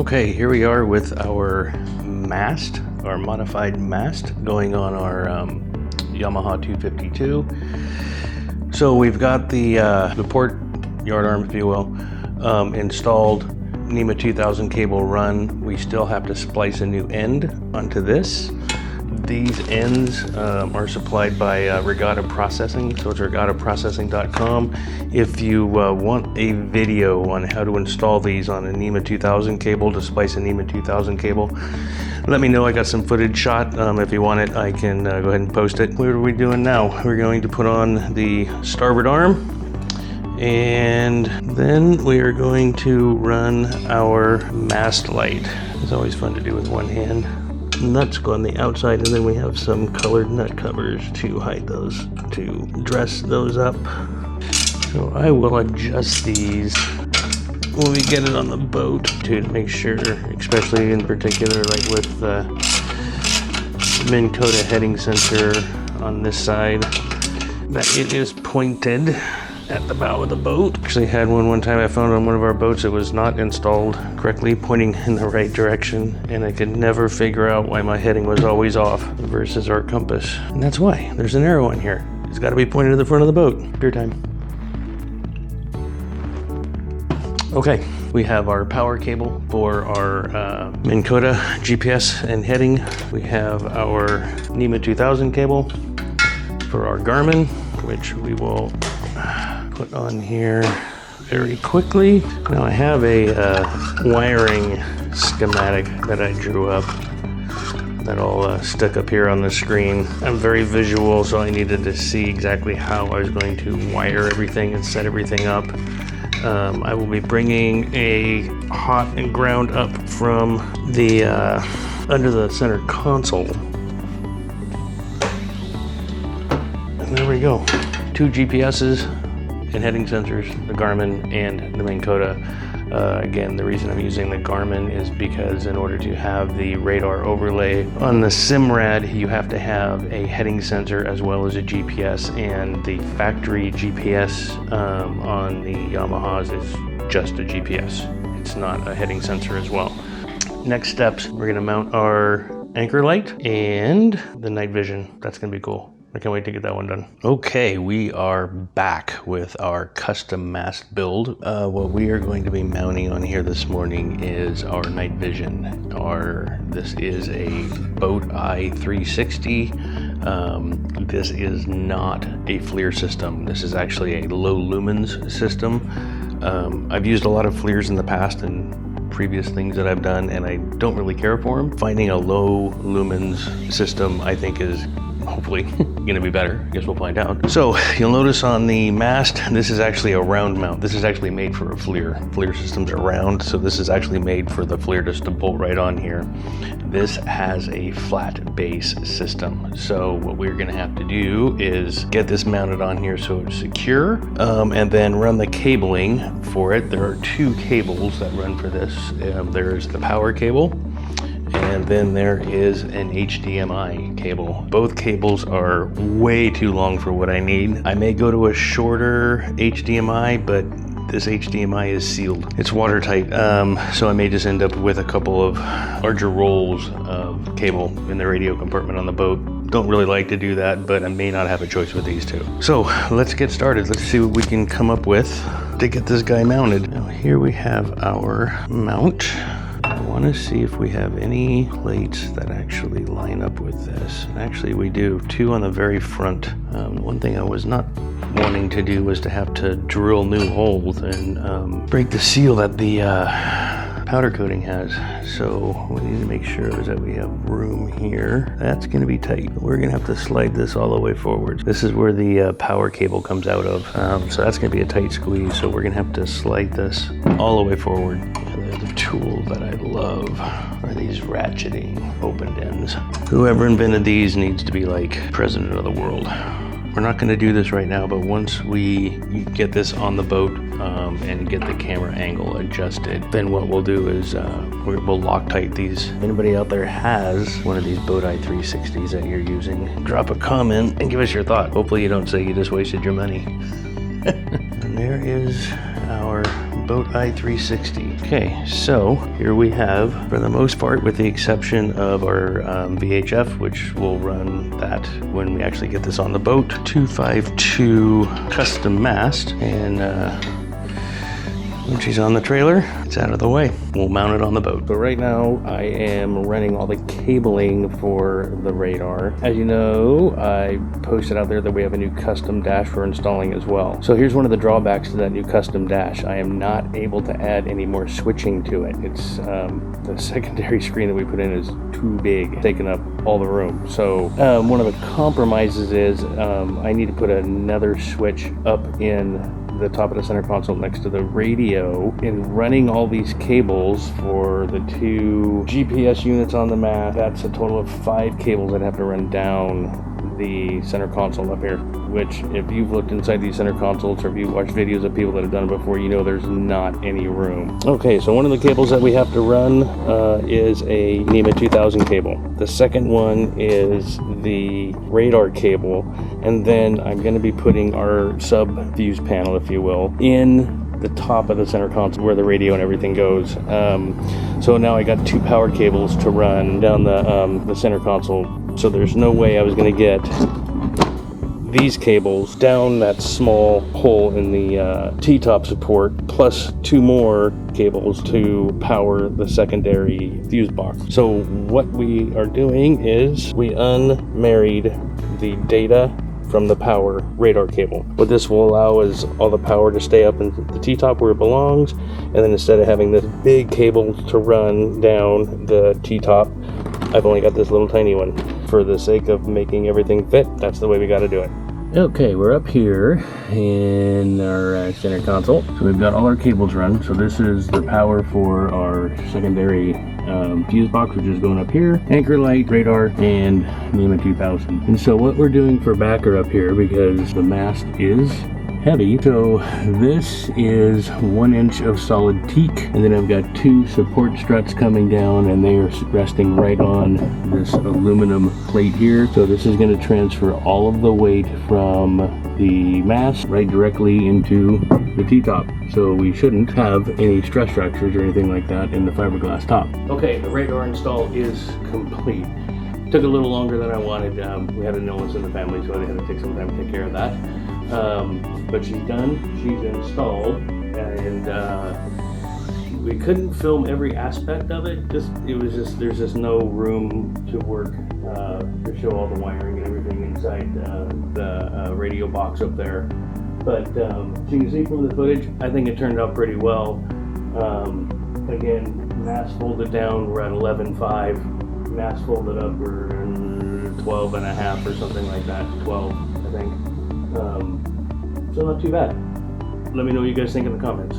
Okay, here we are with our mast, our modified mast, going on our Yamaha 252. So we've got the port yard arm, if you will, installed. NEMA 2000 cable run. We still have to splice a new end onto this. These ends are supplied by Regatta Processing, so it's regattaprocessing.com. If you want a video on how to install these on a NEMA 2000 cable, to splice a NEMA 2000 cable, let me know. I got some footage shot. If you want it, I can go ahead and post it. What are we doing now? We're going to put on the starboard arm, and then we are going to run our mast light. It's always fun to do with one hand. Nuts go on the outside, and then we have some colored nut covers to hide those, to dress those up. So I will adjust these when we get it on the boat to make sure, especially in particular, like with the Minn Kota heading sensor on this side, that it is pointed at the bow of the boat. Actually had one time I found on one of our boats. It was not installed correctly, pointing in the right direction, and I could never figure out why my heading was always off versus our compass. And that's why there's an arrow in here. It's got to be pointed to the front of the boat. Your time. Okay, we have our power cable for our Minn Kota GPS and heading. We have our NEMA 2000 cable for our Garmin, which we will put on here very quickly. Now I have a wiring schematic that I drew up that I'll stick up here on the screen. I'm very visual, so I needed to see exactly how I was going to wire everything and set everything up. I will be bringing a hot and ground up from the under the center console. And there we go. 2 GPSs and heading sensors, the Garmin and the Minn Kota. Again, the reason I'm using the Garmin is because in order to have the radar overlay on the Simrad, you have to have a heading sensor as well as a GPS, and the factory GPS on the Yamahas is just a GPS. It's not a heading sensor as well. Next steps, we're gonna mount our anchor light and the night vision. That's gonna be cool. I can't wait to get that one done. Okay, we are back with our custom mast build. What we are going to be mounting on here this morning is our night vision. This is a Boat Eye 360. This is not a FLIR system. This is actually a low lumens system. I've used a lot of FLIRs in the past and previous things that I've done, and I don't really care for them. Finding a low lumens system, I think, is hopefully gonna be better. I guess we'll find out. So you'll notice on the mast, this is actually a round mount. This is actually made for a FLIR. FLIR systems are round, so this is actually made for the FLIR just to bolt right on here. This has a flat base system. So what we're gonna have to do is get this mounted on here so it's secure, and then run the cabling for it. There are 2 cables that run for this. There's the power cable, and then there is an HDMI cable. Both cables are way too long for what I need. I may go to a shorter HDMI, but this HDMI is sealed. It's watertight, so I may just end up with a couple of larger rolls of cable in the radio compartment on the boat. Don't really like to do that, but I may not have a choice with these 2. So let's get started. Let's see what we can come up with to get this guy mounted. Now here we have our mount. I want to see if we have any plates that actually line up with this. And actually we do. 2 on the very front. One thing I was not wanting to do was to have to drill new holes and break the seal that the powder coating has. So what we need to make sure is that we have room here. That's going to be tight. We're going to have to slide this all the way forward. This is where the power cable comes out of. So that's going to be a tight squeeze. So we're going to have to slide this all the way forward. The tool that I love are these ratcheting open ends. Whoever invented these needs to be like president of the world. We're not going to do this right now, but once we get this on the boat and get the camera angle adjusted, then what we'll do is we'll Loctite these. If anybody out there has one of these Boat Eye 360s that you're using, drop a comment and give us your thought. Hopefully you don't say you just wasted your money. And there is our Boat i360. Okay, so here we have, for the most part, with the exception of our VHF, which will run that when we actually get this on the boat, 252 custom mast, and when she's on the trailer, it's out of the way. We'll mount it on the boat. But right now, I am running all the cabling for the radar. As you know, I posted out there that we have a new custom dash for installing as well. So here's one of the drawbacks to that new custom dash. I am not able to add any more switching to it. It's the secondary screen that we put in is too big, taking up all the room. So one of the compromises is I need to put another switch up in the top of the center console next to the radio, and running all these cables for the 2 GPS units on the mast. That's a total of 5 cables I'd have to run down the center console up here, which if you've looked inside these center consoles or if you've watched videos of people that have done it before, you know there's not any room. Okay, so one of the cables that we have to run is a NEMA 2000 cable. The second one is the radar cable, and then I'm going to be putting our sub fuse panel, if you will, in the top of the center console where the radio and everything goes. So now I got 2 power cables to run down the center console. So there's no way I was going to get these cables down that small hole in the T-top support, plus 2 more cables to power the secondary fuse box. So what we are doing is we unmarried the data from the power radar cable. What this will allow is all the power to stay up in the T-top where it belongs, and then instead of having this big cable to run down the T-top, I've only got this little tiny one. For the sake of making everything fit, that's the way we got to do it. Okay, we're up here in our center console. So we've got all our cables run. So this is the power for our secondary fuse box, which is going up here, anchor light, radar, and NEMA 2000. And so what we're doing for backer up here, because the mast is heavy, so this is 1 inch of solid teak, and then I've got 2 support struts coming down, and they are resting right on this aluminum plate here. So this is going to transfer all of the weight from the mast right directly into the T-top. So we shouldn't have any stress fractures or anything like that in the fiberglass top. Okay, the radar install is complete. Took a little longer than I wanted. We had an illness in the family, so I had to take some time to take care of that. But she's done, she's installed, and we couldn't film every aspect of it. There's just no room to work to show all the wiring and everything inside the radio box up there. But so you can see from the footage, I think it turned out pretty well. Again, mast folded down, we're at 11.5. Mast folded up, we're 12.5 or something like that, 12, I think. So not too bad. Let me know what you guys think in the comments.